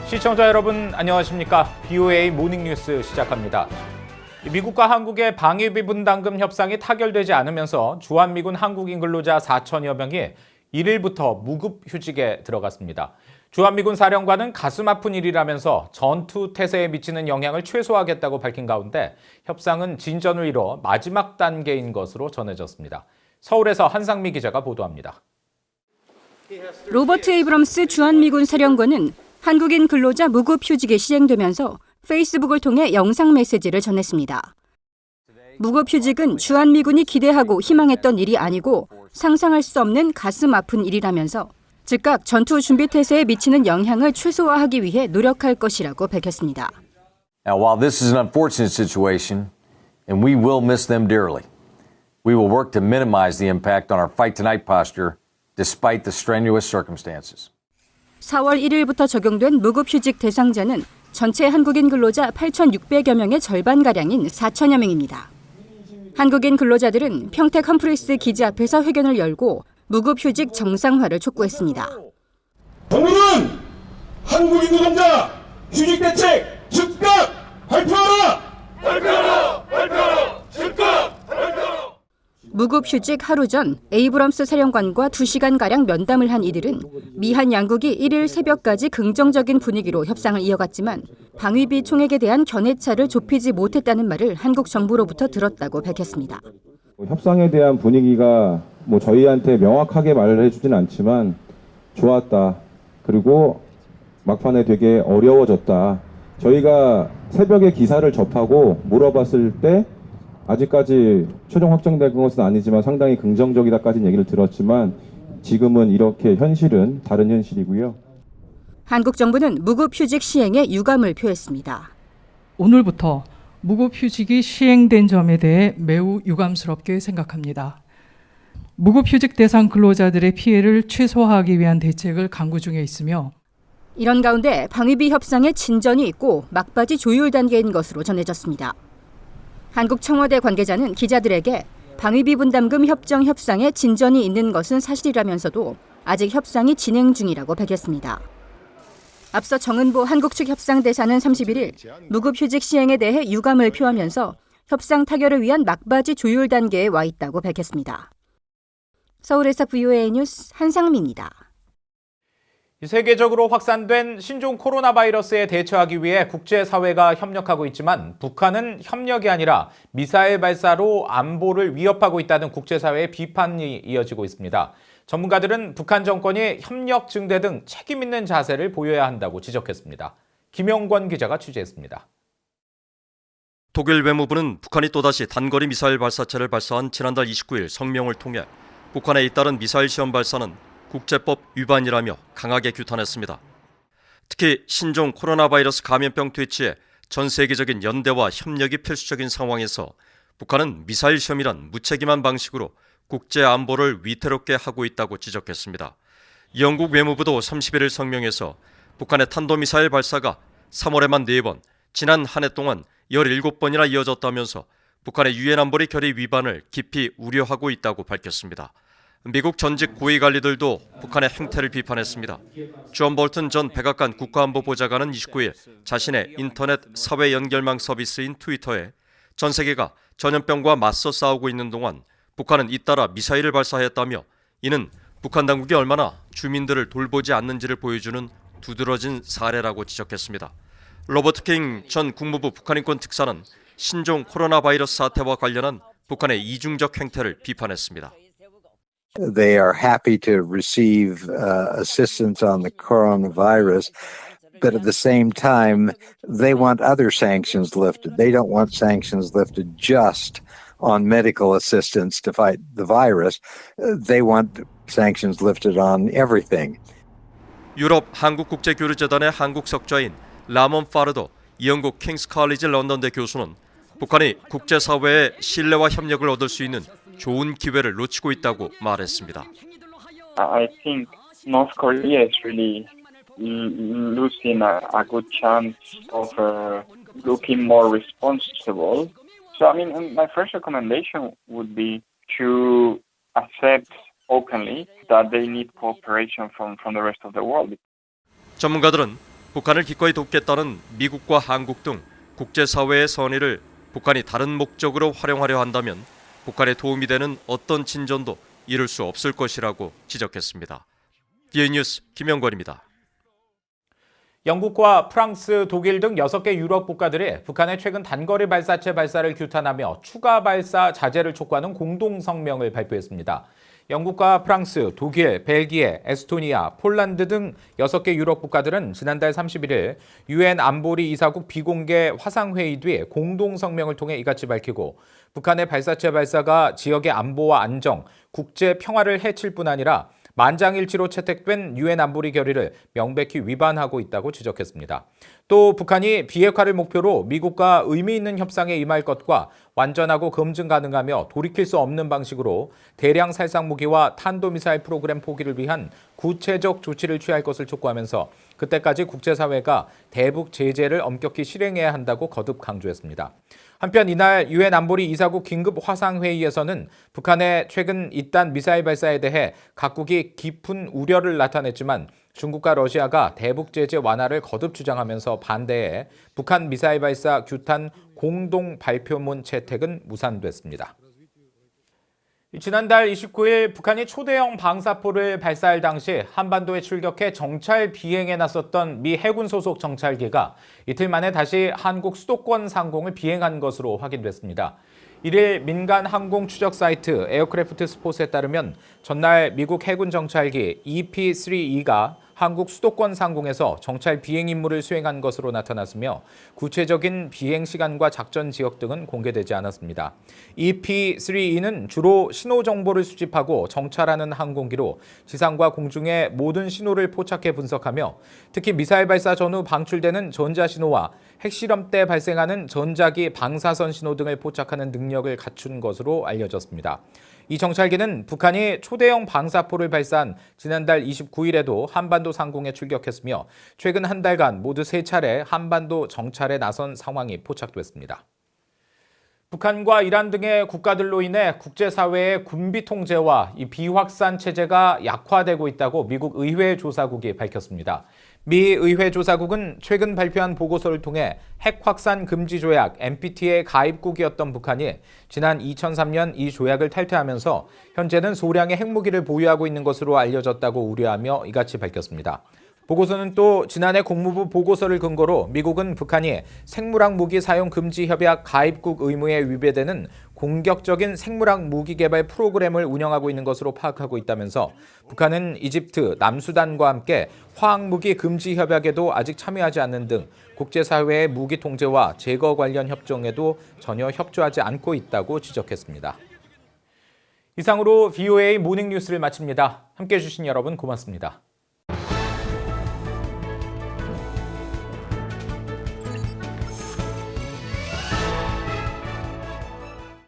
시청자 여러분 안녕하십니까? BOA 모닝뉴스 시작합니다. 미국과 한국의 방위비 분담금 협상이 타결되지 않으면서 주한미군 한국인 근로자 4천여 명이 1일부터 무급휴직에 들어갔습니다. 주한미군 사령관은 가슴 아픈 일이라면서 전투 태세에 미치는 영향을 최소화하겠다고 밝힌 가운데 협상은 진전을 이뤄 마지막 단계인 것으로 전해졌습니다. 서울에서 한상미 기자가 보도합니다. 로버트 에이브럼스 주한미군 사령관은 한국인 근로자 무급휴직이 시행되면서 페이스북을 통해 영상 메시지를 전했습니다. 무급휴직은 주한미군이 기대하고 희망했던 일이 아니고 상상할 수 없는 가슴 아픈 일이라면서 즉각 전투 준비 태세에 미치는 영향을 최소화하기 위해 노력할 것이라고 밝혔습니다. Now, while this is an unfortunate situation, and we will miss them dearly, we will work to minimize the impact on our fight tonight posture, despite the strenuous circumstances. 4월 1일부터 적용된 무급휴직 대상자는 전체 한국인 근로자 8,600여 명의 절반가량인 4천여 명입니다. 한국인 근로자들은 평택 험프리스 기지 앞에서 회견을 열고 무급휴직 정상화를 촉구했습니다. 정부는 한국인 노동자 휴직 대책 즉각 발표하라! 발표하라! 발표하라! 즉각 발표하라! 무급휴직 하루 전 에이브럼스 사령관과 2시간가량 면담을 한 이들은 미한 양국이 1일 새벽까지 긍정적인 분위기로 협상을 이어갔지만 방위비 총액에 대한 견해차를 좁히지 못했다는 말을 한국 정부로부터 들었다고 밝혔습니다. 협상에 대한 분위기가 저희한테 명확하게 말을 해주진 않지만 좋았다. 그리고 막판에 되게 어려워졌다. 저희가 새벽에 기사를 접하고 물어봤을 때 아직까지 최종 확정된 것은 아니지만 상당히 긍정적이다까지는 얘기를 들었지만 지금은 이렇게 현실은 다른 현실이고요. 한국 정부는 무급휴직 시행에 유감을 표했습니다. 오늘부터 무급휴직이 시행된 점에 대해 매우 유감스럽게 생각합니다. 무급휴직 대상 근로자들의 피해를 최소화하기 위한 대책을 강구 중에 있으며 이런 가운데 방위비 협상에 진전이 있고 막바지 조율 단계인 것으로 전해졌습니다. 한국 청와대 관계자는 기자들에게 방위비 분담금 협정 협상에 진전이 있는 것은 사실이라면서도 아직 협상이 진행 중이라고 밝혔습니다. 앞서 정은보 한국 측 협상 대사는 31일 무급휴직 시행에 대해 유감을 표하면서 협상 타결을 위한 막바지 조율 단계에 와 있다고 밝혔습니다. 서울에서 BOA 뉴스 한상미입니다. 세계적으로 확산된 신종 코로나 바이러스에 대처하기 위해 국제사회가 협력하고 있지만 북한은 협력이 아니라 미사일 발사로 안보를 위협하고 있다는 국제사회의 비판이 이어지고 있습니다. 전문가들은 북한 정권이 협력 증대 등 책임 있는 자세를 보여야 한다고 지적했습니다. 김영권 기자가 취재했습니다. 독일 외무부는 북한이 또다시 단거리 미사일 발사체를 발사한 지난달 29일 성명을 통해 북한에 잇따른 미사일 시험 발사는 국제법 위반이라며 강하게 규탄했습니다. 특히 신종 코로나 바이러스 감염병 퇴치에 전 세계적인 연대와 협력이 필수적인 상황에서 북한은 미사일 시험이란 무책임한 방식으로 국제 안보를 위태롭게 하고 있다고 지적했습니다. 영국 외무부도 31일 성명에서 북한의 탄도미사일 발사가 3월에만 4번, 지난 한 해 동안 17번이나 이어졌다면서 북한의 유엔 안보리 결의 위반을 깊이 우려하고 있다고 밝혔습니다. 미국 전직 고위관리들도 북한의 행태를 비판했습니다. 존 볼튼 전 백악관 국가안보보좌관은 29일 자신의 인터넷 사회 연결망 서비스인 트위터에 전 세계가 전염병과 맞서 싸우고 있는 동안 북한은 잇따라 미사일을 발사했다며 이는 북한 당국이 얼마나 주민들을 돌보지 않는지를 보여주는 두드러진 사례라고 지적했습니다. 로버트 킹 전 국무부 북한인권 특사는 신종 코로나 바이러스 사태와 관련한 북한의 이중적 행태를 비판했습니다. They are happy to receive assistance on the coronavirus, but at the same time, they want other sanctions lifted. They don't want sanctions lifted just on medical assistance to fight the virus. They want sanctions lifted on everything. 유럽 한국국제교류재단의 한국 석좌인 라몬 파르도 영국 킹스 칼리지 런던대 교수는 북한이 국제사회의 신뢰와 협력을 얻을 수 있는 좋은 기회를 놓치고 있다고 말했습니다. I think North Korea is really losing a good chance of looking more responsible. So I mean, my first recommendation would be to accept openly that they need cooperation from the rest of the world. 전문가들은 북한을 기꺼이 돕겠다는 미국과 한국 등 국제사회의 선의를 북한이 다른 목적으로 활용하려 한다면 북한에 도움이 되는 어떤 진전도 이룰 수 없을 것이라고 지적했습니다. DA 뉴스 김영권입니다. 영국과 프랑스, 독일 등 6개 유럽 국가들이 북한의 최근 단거리 발사체 발사를 규탄하며 추가 발사 자제를 촉구하는 공동 성명을 발표했습니다. 영국과 프랑스, 독일, 벨기에, 에스토니아, 폴란드 등 6개 유럽 국가들은 지난달 31일 유엔 안보리 이사국 비공개 화상회의 뒤 공동 성명을 통해 이같이 밝히고 북한의 발사체 발사가 지역의 안보와 안정, 국제 평화를 해칠 뿐 아니라 만장일치로 채택된 유엔 안보리 결의를 명백히 위반하고 있다고 지적했습니다. 또 북한이 비핵화를 목표로 미국과 의미 있는 협상에 임할 것과 완전하고 검증 가능하며 돌이킬 수 없는 방식으로 대량 살상 무기와 탄도미사일 프로그램 포기를 위한 구체적 조치를 취할 것을 촉구하면서 그때까지 국제사회가 대북 제재를 엄격히 실행해야 한다고 거듭 강조했습니다. 한편 이날 유엔 안보리 이사국 긴급 화상회의에서는 북한의 최근 잇단 미사일 발사에 대해 각국이 깊은 우려를 나타냈지만 중국과 러시아가 대북 제재 완화를 거듭 주장하면서 반대해 북한 미사일 발사 규탄 공동 발표문 채택은 무산됐습니다. 지난달 29일 북한이 초대형 방사포를 발사할 당시 한반도에 출격해 정찰 비행에 나섰던 미 해군 소속 정찰기가 이틀 만에 다시 한국 수도권 상공을 비행한 것으로 확인됐습니다. 1일 민간 항공 추적 사이트 에어크래프트 스폿에 따르면 전날 미국 해군 정찰기 EP-3E가 한국 수도권 상공에서 정찰 비행 임무를 수행한 것으로 나타났으며 구체적인 비행 시간과 작전 지역 등은 공개되지 않았습니다. EP-3E는 주로 신호 정보를 수집하고 정찰하는 항공기로 지상과 공중의 모든 신호를 포착해 분석하며 특히 미사일 발사 전후 방출되는 전자신호와 핵실험 때 발생하는 전자기 방사선 신호 등을 포착하는 능력을 갖춘 것으로 알려졌습니다. 이 정찰기는 북한이 초대형 방사포를 발사한 지난달 29일에도 한반도 상공에 출격했으며 최근 한 달간 모두 3차례 한반도 정찰에 나선 상황이 포착됐습니다. 북한과 이란 등의 국가들로 인해 국제사회의 군비 통제와 이 비확산 체제가 약화되고 있다고 미국 의회 조사국이 밝혔습니다. 미 의회 조사국은 최근 발표한 보고서를 통해 핵 확산 금지 조약 NPT의 가입국이었던 북한이 지난 2003년 이 조약을 탈퇴하면서 현재는 소량의 핵무기를 보유하고 있는 것으로 알려졌다고 우려하며 이같이 밝혔습니다. 보고서는 또 지난해 국무부 보고서를 근거로 미국은 북한이 생물학 무기 사용 금지 협약 가입국 의무에 위배되는 공격적인 생물학 무기 개발 프로그램을 운영하고 있는 것으로 파악하고 있다면서 북한은 이집트, 남수단과 함께 화학무기 금지 협약에도 아직 참여하지 않는 등 국제사회의 무기 통제와 제거 관련 협정에도 전혀 협조하지 않고 있다고 지적했습니다. 이상으로 VOA 모닝뉴스를 마칩니다. 함께해 주신 여러분 고맙습니다.